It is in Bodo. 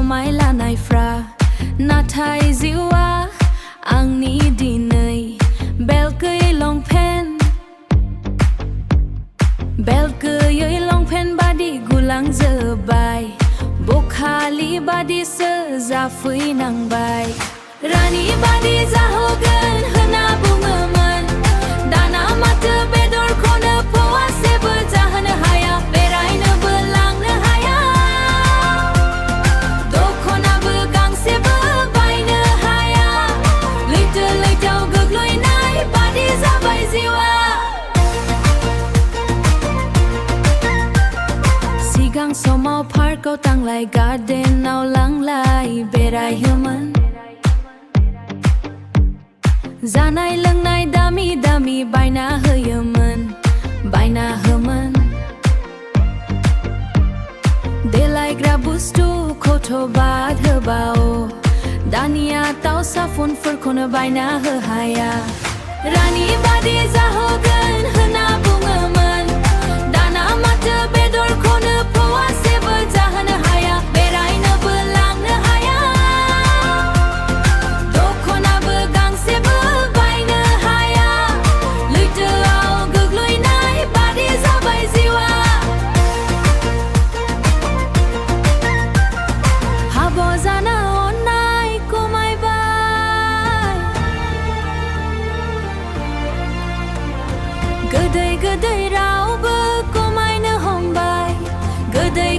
समाय लानायफ्रा नाथाय जिउआ आंनि दिनै बेल्ट गैयै लंपेन्ट बादि गुलांजोब्बाय बखालि बादिसो जाफैनांबाय रानि बादि जाहोगोन होनना बुङोमोन दाना माथो बेदरखौनो फवासेबो जाहोनो हाया बेरायनोबो लांनो हाया दखनाबो गांसेबो बायनो हाया लैथोआव गोग्लैनाय बादि जाबाय जिउआ सिगां समाव पार्कआव थांलाय गार्डेनाव लांलाय बेरायहोमोन जानाय लोंनाय दामि दामि बायना होयोमोन देलायग्रा बुस्थुखौथ' बाद होबाव दानिया थाव साफुनफोरखौनो बायना होहाया रानि बादि जाहोगोन होनना बुङोमोन दाना माथो बेदरखौनो फवासेबो जाहोनो हाया बेरायनोबो लांनो हाया दखनाबो गांसेबो बायनो हाया लैथोआव गोग्लैनाय बादि जाबाय जिउआ हाब जाना अननाय खमायबाय गोदै रावबो खमायनो हमबाय गोदै